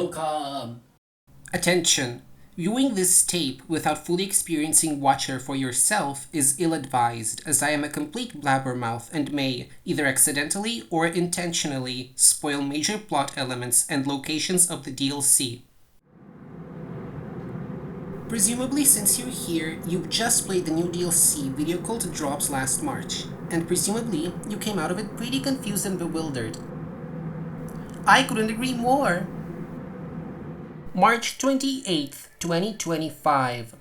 Welcome! Attention! Viewing this tape without fully experiencing Watcher for yourself is ill-advised, as I am a complete blabbermouth and may, either accidentally or intentionally, spoil major plot elements and locations of the DLC. Presumably, since you're here, you've just played the new DLC Video Cult Drops last March, and presumably, you came out of it pretty confused and bewildered. I couldn't agree more! March 28th, 2025.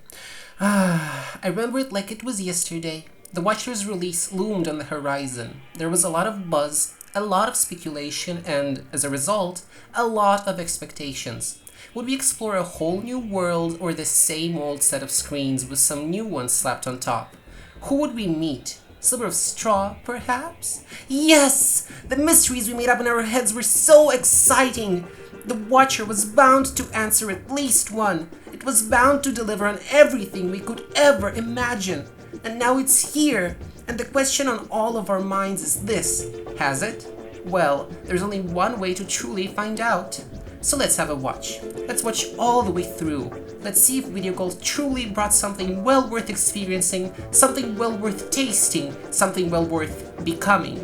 I remember it like it was yesterday. The Watcher's release loomed on the horizon. There was a lot of buzz, a lot of speculation, and, as a result, a lot of expectations. Would we explore a whole new world or the same old set of screens with some new ones slapped on top? Who would we meet? Sliver of straw, perhaps? Yes! The mysteries we made up in our heads were so exciting! The Watcher was bound to answer at least one. It was bound to deliver on everything we could ever imagine. And now it's here. And the question on all of our minds is this: has it? Well, there's only one way to truly find out. So let's have a watch. Let's watch all the way through. Let's see if Video Cult truly brought something well worth experiencing, something well worth tasting, something well worth becoming.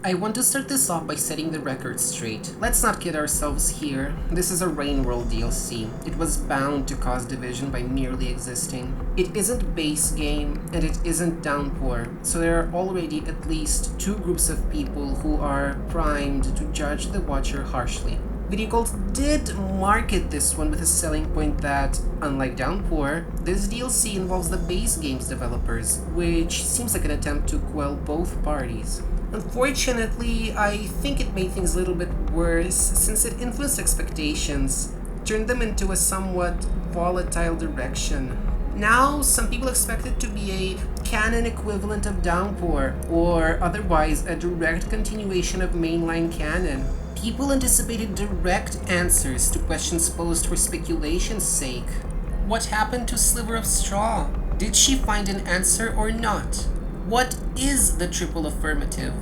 I want to start this off by setting the record straight. Let's not kid ourselves here. This is a Rainworld DLC. It was bound to cause division by merely existing. It isn't base game, and it isn't Downpour, so there are already at least two groups of people who are primed to judge the Watcher harshly. Video Cult did market this one with a selling point that, unlike Downpour, this DLC involves the base game's developers, which seems like an attempt to quell both parties. Unfortunately, I think it made things a little bit worse since it influenced expectations, turned them into a somewhat volatile direction. Now, some people expect it to be a canon equivalent of Downpour, or otherwise a direct continuation of mainline canon. People anticipated direct answers to questions posed for speculation's sake. What happened to Sliver of Straw? Did she find an answer or not? What is the triple affirmative?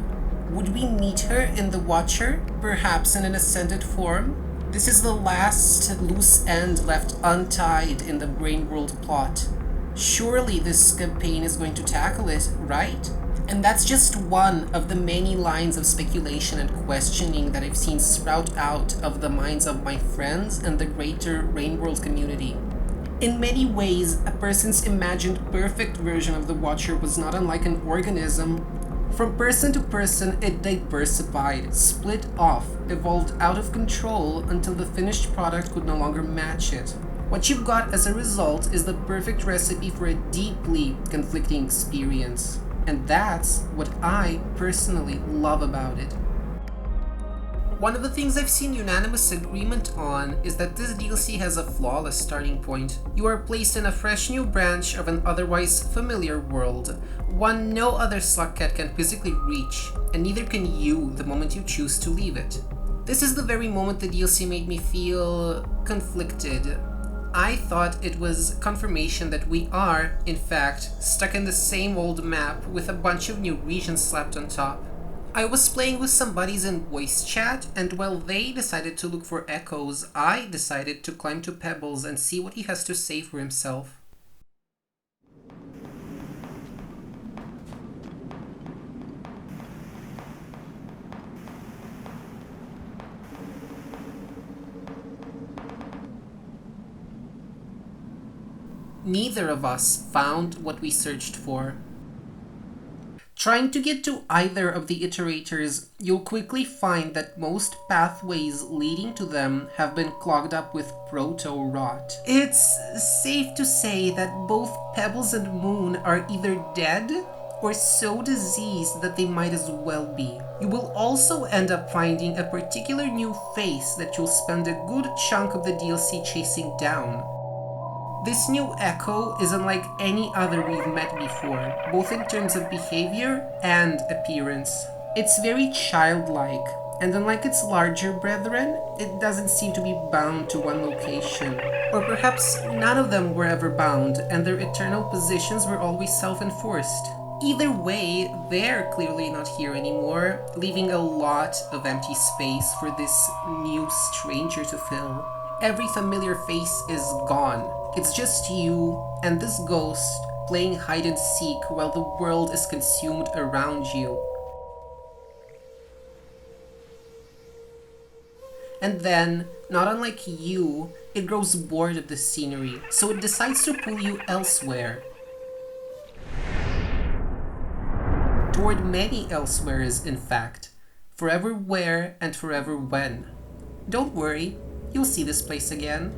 Would we meet her in the Watcher, perhaps in an ascended form? This is the last loose end left untied in the Rainworld plot. Surely this campaign is going to tackle it, right? And that's just one of the many lines of speculation and questioning that I've seen sprout out of the minds of my friends and the greater Rainworld community. In many ways, a person's imagined perfect version of the Watcher was not unlike an organism. From person to person, it diversified, split off, evolved out of control until the finished product could no longer match it. What you've got as a result is the perfect recipe for a deeply conflicting experience. And that's what I personally love about it. One of the things I've seen unanimous agreement on is that this DLC has a flawless starting point. You are placed in a fresh new branch of an otherwise familiar world, one no other Slugcat can physically reach, and neither can you the moment you choose to leave it. This is the very moment the DLC made me feel conflicted. I thought it was confirmation that we are, in fact, stuck in the same old map with a bunch of new regions slapped on top. I was playing with some buddies in voice chat, and while they decided to look for echoes, I decided to climb to Pebbles and see what he has to say for himself. Neither of us found what we searched for. Trying to get to either of the iterators, you'll quickly find that most pathways leading to them have been clogged up with proto-rot. It's safe to say that both Pebbles and Moon are either dead or so diseased that they might as well be. You will also end up finding a particular new face that you'll spend a good chunk of the DLC chasing down. This new Echo is unlike any other we've met before, both in terms of behavior and appearance. It's very childlike, And unlike its larger brethren, it doesn't seem to be bound to one location. Or perhaps none of them were ever bound, and their eternal positions were always self-enforced. Either way, they're clearly not here anymore, leaving a lot of empty space for this new stranger to fill. Every familiar face is gone. It's just you and this ghost playing hide and seek while the world is consumed around you. And then, not unlike you, it grows bored of the scenery, so it decides to pull you elsewhere. Toward many elsewheres, in fact. Forever where and forever when. Don't worry, you'll see this place again.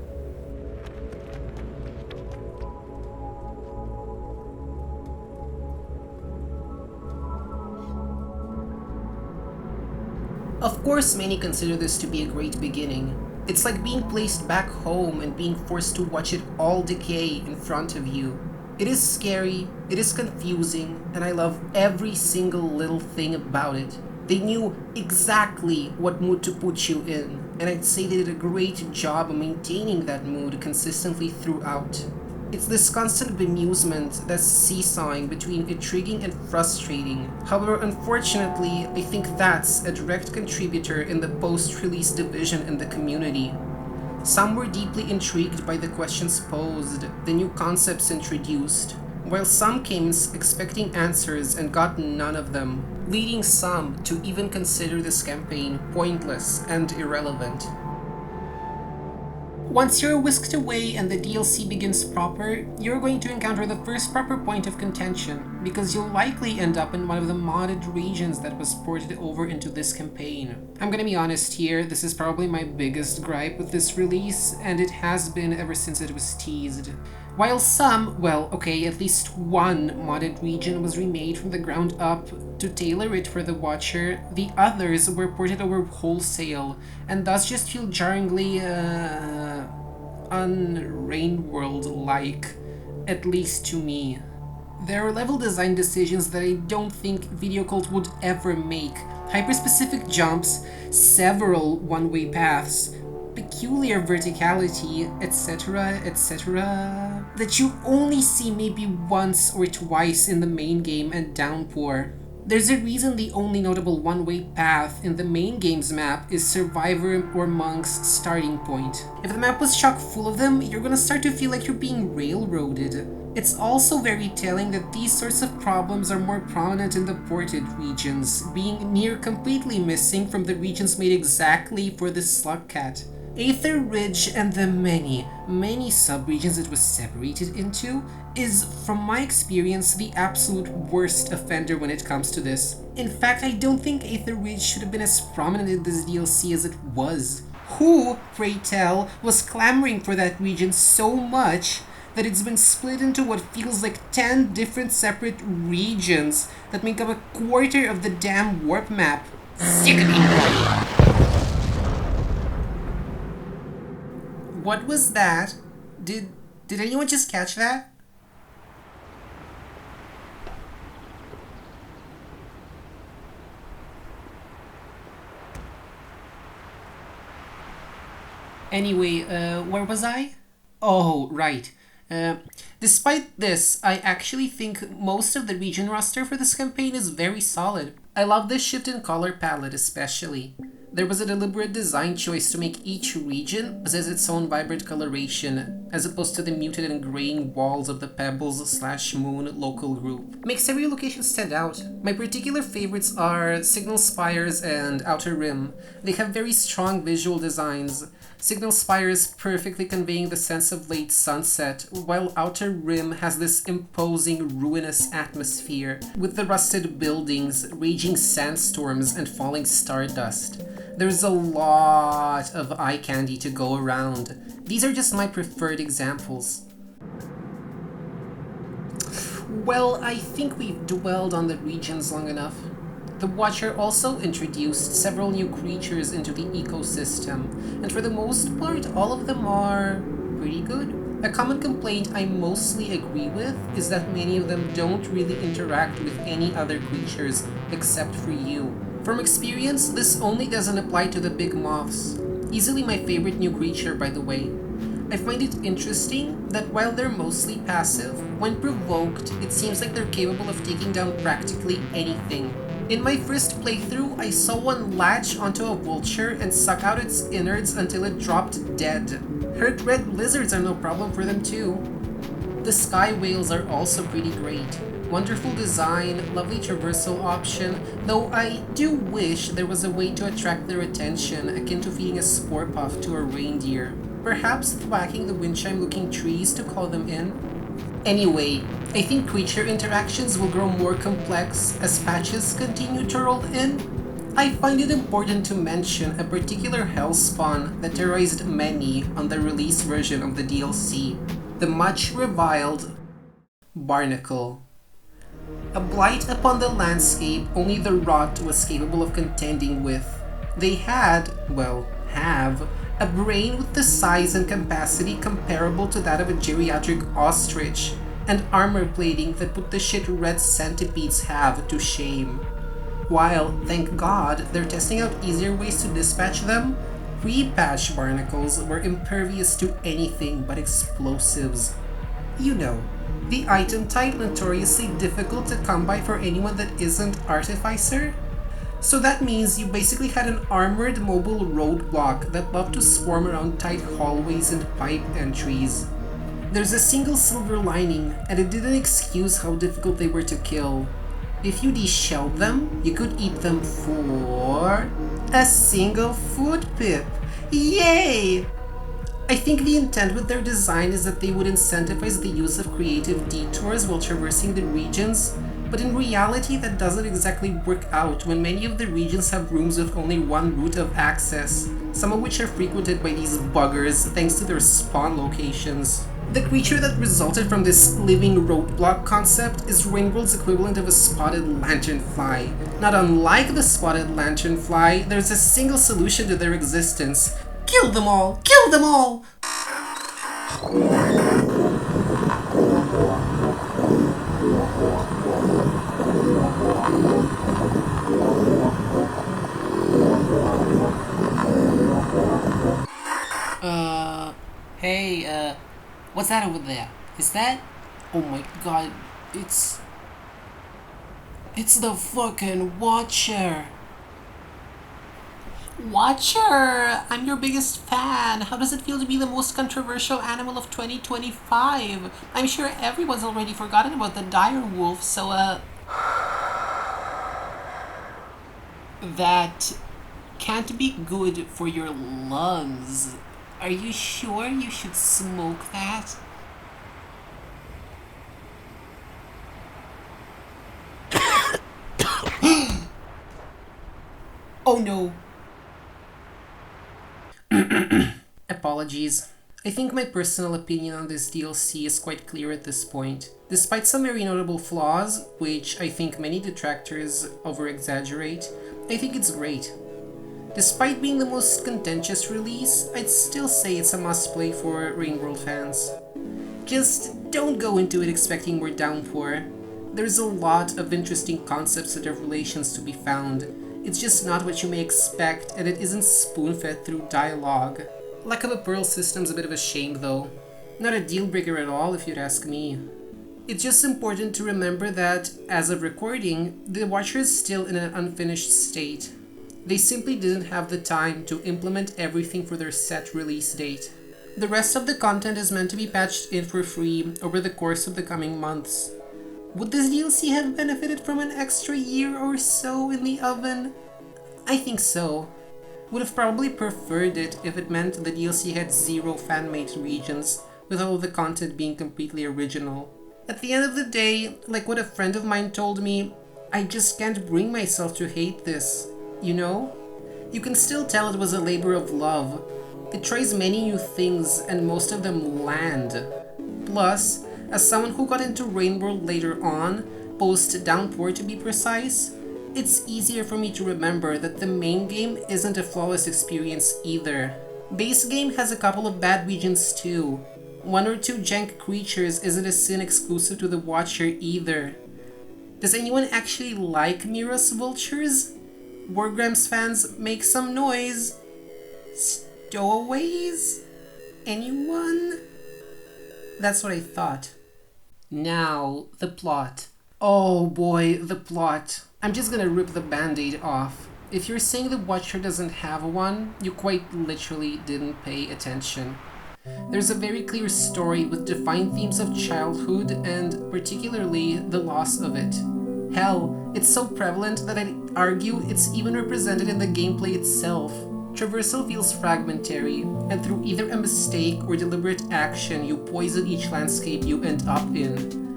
Of course, many consider this to be a great beginning. It's like being placed back home and being forced to watch it all decay in front of you. It is scary, it is confusing, and I love every single little thing about it. They knew exactly what mood to put you in, and I'd say they did a great job of maintaining that mood consistently throughout. It's this constant bemusement that's seesawing between intriguing and frustrating. However, unfortunately, I think that's a direct contributor in the post-release division in the community. Some were deeply intrigued by the questions posed, the new concepts introduced, while some came expecting answers and got none of them, leading some to even consider this campaign pointless and irrelevant. Once you're whisked away and the DLC begins proper, you're going to encounter the first proper point of contention, because you'll likely end up in one of the modded regions that was ported over into this campaign. I'm gonna be honest here, this is probably my biggest gripe with this release, and it has been ever since it was teased. While some, well, okay, at least one modded region was remade from the ground up to tailor it for the watcher, the others were ported over wholesale, and thus just feel jarringly, un-Rainworld-like, at least to me. There are level design decisions that I don't think Video Cult would ever make. Hyper-specific jumps, several one-way paths, peculiar verticality, etc., that you only see maybe once or twice in the main game and Downpour. There's a reason the only notable one-way path in the main game's map is Survivor or Monk's starting point. If the map was chock full of them, you're gonna start to feel like you're being railroaded. It's also very telling that these sorts of problems are more prominent in the ported regions, being near completely missing from the regions made exactly for the Slugcat. Aether Ridge and the many sub-regions it was separated into is, from my experience, the absolute worst offender when it comes to this. In fact, I don't think Aether Ridge should have been as prominent in this DLC as it was. Who, pray tell, was clamoring for that region so much that it's been split into what feels like 10 different separate regions that make up a quarter of the damn warp map? Sickening. What was that? Did anyone just catch that? Anyway, where was I? Oh, right. Despite this, I actually think most of the region roster for this campaign is very solid. I love this shift in color palette especially. There was a deliberate design choice to make each region possess its own vibrant coloration, as opposed to the muted and graying walls of the Pebbles/Moon local group. Makes every location stand out. My particular favorites are Signal Spires and Outer Rim. They have very strong visual designs. Signal Spires perfectly conveying the sense of late sunset, while Outer Rim has this imposing, ruinous atmosphere, with the rusted buildings, raging sandstorms, and falling stardust. There's a lot of eye candy to go around. These are just my preferred examples. Well, I think we've dwelled on the regions long enough. The Watcher also introduced several new creatures into the ecosystem, and for the most part, all of them are pretty good. A common complaint I mostly agree with is that many of them don't really interact with any other creatures except for you. From experience, this only doesn't apply to the big moths. Easily my favorite new creature, by the way. I find it interesting that while they're mostly passive, when provoked, it seems like they're capable of taking down practically anything. In my first playthrough, I saw one latch onto a vulture and suck out its innards until it dropped dead. Hurt red lizards are no problem for them too. The sky whales are also pretty great. Wonderful design, lovely traversal option, though I do wish there was a way to attract their attention akin to feeding a spore puff to a reindeer. Perhaps thwacking the wind chime looking trees to call them in? Anyway, I think creature interactions will grow more complex as patches continue to roll in. I find it important to mention a particular hellspawn that terrorized many on the release version of the DLC, the much reviled barnacle. A blight upon the landscape only the rot was capable of contending with. They had, have, a brain with the size and capacity comparable to that of a geriatric ostrich, and armor plating that put the shit red centipedes have to shame. While, thank God, they're testing out easier ways to dispatch them, pre-patch barnacles were impervious to anything but explosives. You know, the item type notoriously difficult to come by for anyone that isn't Artificer? So that means you basically had an armored mobile roadblock that loved to swarm around tight hallways and pipe entries. There's a single silver lining, and it didn't excuse how difficult they were to kill. If you de-shelled them, you could eat them for a single food pip. Yay! I think the intent with their design is that they would incentivize the use of creative detours while traversing the regions, but in reality that doesn't exactly work out when many of the regions have rooms with only one route of access, some of which are frequented by these buggers thanks to their spawn locations. The creature that resulted from this living roadblock concept is Rainworld's equivalent of a spotted lanternfly. Not unlike the spotted lanternfly, there's a single solution to their existence. Kill them all! Kill them all! Hey, what's that over there? Is that? Oh my god, it's the fucking Watcher! Watcher! I'm your biggest fan! How does it feel to be the most controversial animal of 2025? I'm sure everyone's already forgotten about the dire wolf, so that can't be good for your lungs. Are you sure you should smoke that? Oh no! Apologies. I think my personal opinion on this DLC is quite clear at this point. Despite some very notable flaws, which I think many detractors over-exaggerate, I think it's great. Despite being the most contentious release, I'd still say it's a must-play for Rainworld fans. Just don't go into it expecting more downpour. There's a lot of interesting concepts that have relations to be found. It's just not what you may expect, and it isn't spoon-fed through dialogue. Lack of a Pearl system's a bit of a shame though. Not a deal-breaker at all if you'd ask me. It's just important to remember that, as of recording, the Watcher is still in an unfinished state. They simply didn't have the time to implement everything for their set release date. The rest of the content is meant to be patched in for free over the course of the coming months. Would this DLC have benefited from an extra year or so in the oven? I think so. Would have probably preferred it if it meant the DLC had 0 fan-made regions, with all of the content being completely original. At the end of the day, like what a friend of mine told me, I just can't bring myself to hate this. You know? You can still tell it was a labor of love. It tries many new things and most of them land. Plus, as someone who got into Rainworld later on, post-Downpour to be precise, it's easier for me to remember that the main game isn't a flawless experience either. Base game has a couple of bad regions too. 1 or 2 jank creatures isn't a sin exclusive to the Watcher either. Does anyone actually like Mira's vultures? Wargrams fans, make some noise. Stowaways? Anyone? That's what I thought. Now, the plot. Oh boy, the plot. I'm just gonna rip the band-aid off. If you're saying the Watcher doesn't have one, you quite literally didn't pay attention. There's a very clear story with defined themes of childhood and particularly the loss of it. Hell, it's so prevalent that I'd argue it's even represented in the gameplay itself. Traversal feels fragmentary, and through either a mistake or deliberate action, you poison each landscape you end up in.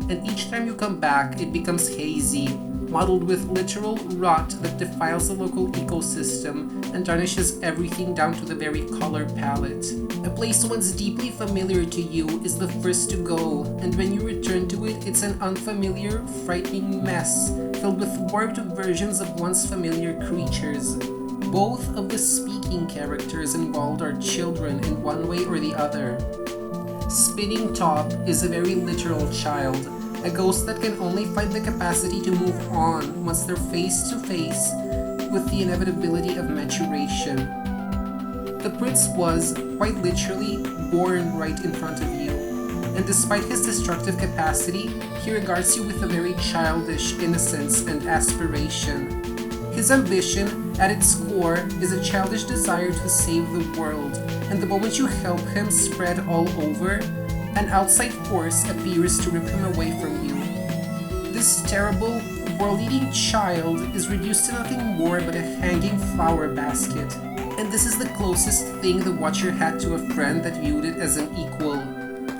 And each time you come back, it becomes hazy, mottled with literal rot that defiles the local ecosystem and tarnishes everything down to the very color palette. A place once deeply familiar to you is the first to go, and when you return to it, it's an unfamiliar, frightening mess, filled with warped versions of once familiar creatures. Both of the speaking characters involved are children in one way or the other. Spinning Top is a very literal child, a ghost that can only find the capacity to move on once they're face to face with the inevitability of maturation. The prince was, quite literally, born right in front of you, and despite his destructive capacity, he regards you with a very childish innocence and aspiration. His ambition, at its core, is a childish desire to save the world, and the moment you help him spread all over, an outside force appears to rip him away from you. This terrible, world-eating child is reduced to nothing more but a hanging flower basket, and this is the closest thing the Watcher had to a friend that viewed it as an equal.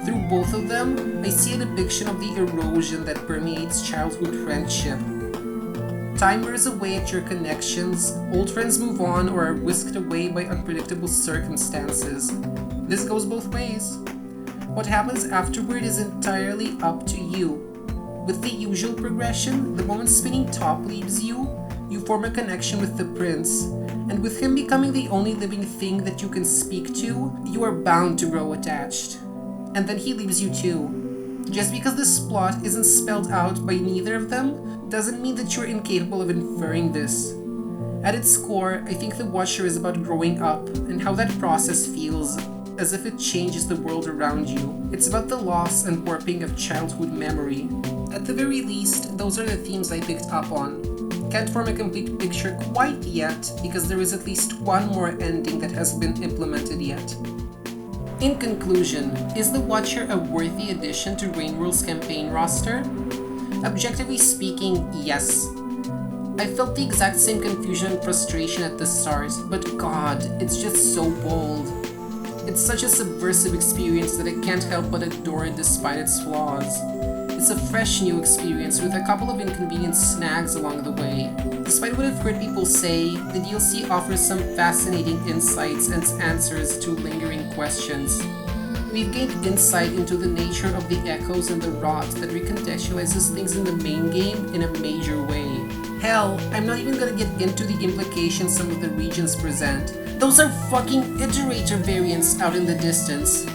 Through both of them, I see a depiction of the erosion that permeates childhood friendship. Time wears away at your connections, old friends move on or are whisked away by unpredictable circumstances. This goes both ways. What happens afterward is entirely up to you. With the usual progression, the moment Spinning Top leaves you, you form a connection with the prince, and with him becoming the only living thing that you can speak to, you are bound to grow attached. And then he leaves you too. Just because this plot isn't spelled out by neither of them, doesn't mean that you're incapable of inferring this. At its core, I think The Watcher is about growing up and how that process feels, as if it changes the world around you. It's about the loss and warping of childhood memory. At the very least, those are the themes I picked up on. Can't form a complete picture quite yet, because there is at least one more ending that hasn't been implemented yet. In conclusion, is The Watcher a worthy addition to Rainworld's campaign roster? Objectively speaking, yes. I felt the exact same confusion and frustration at the start, but god, it's just so bold. It's such a subversive experience that I can't help but adore it despite its flaws. It's a fresh new experience with a couple of inconvenient snags along the way. Despite what I've heard people say, the DLC offers some fascinating insights and answers to lingering questions. We've gained insight into the nature of the echoes and the rot that recontextualizes things in the main game in a major way. Hell, I'm not even gonna get into the implications some of the regions present. Those are fucking iterator variants out in the distance.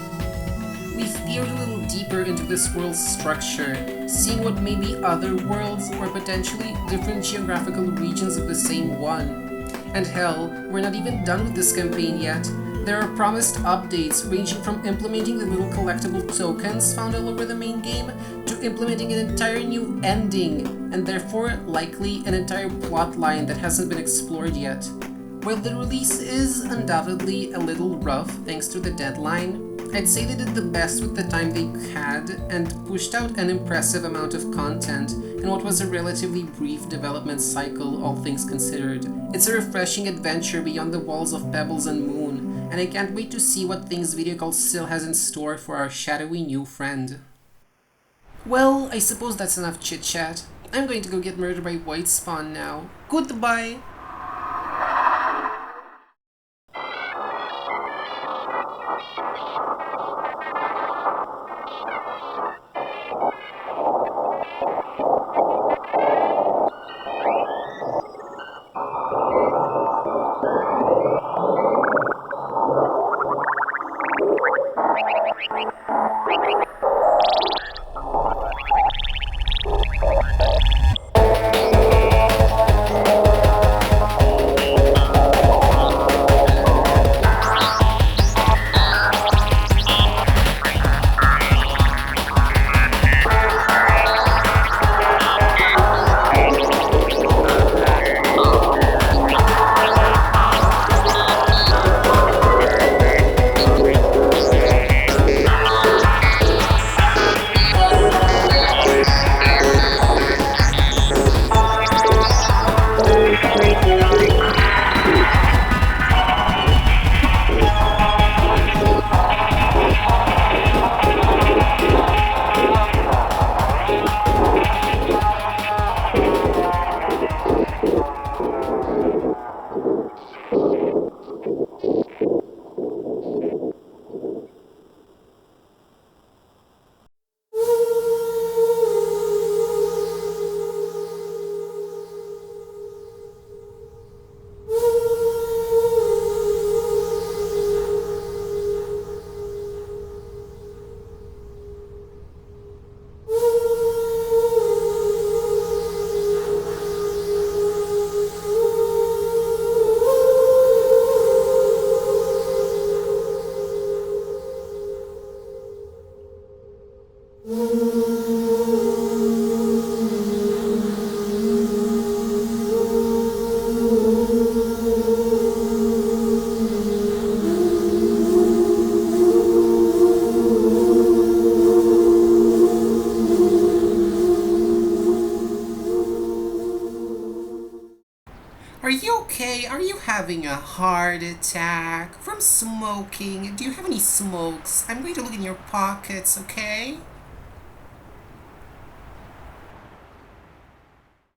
We've peered a little deeper into this world's structure, seeing what may be other worlds or potentially different geographical regions of the same one. And hell, we're not even done with this campaign yet. There are promised updates ranging from implementing the little collectible tokens found all over the main game to implementing an entire new ending, and therefore likely an entire plot line that hasn't been explored yet. While the release is undoubtedly a little rough thanks to the deadline, I'd say they did the best with the time they had and pushed out an impressive amount of content in what was a relatively brief development cycle, all things considered. It's a refreshing adventure beyond the walls of Pebbles and Moon, and I can't wait to see what things Video Cult still has in store for our shadowy new friend. Well, I suppose that's enough chit-chat. I'm going to go get murdered by White Spawn now. Goodbye! Are you okay? Are you having a heart attack from smoking? Do you have any smokes? I'm going to look in your pockets, okay?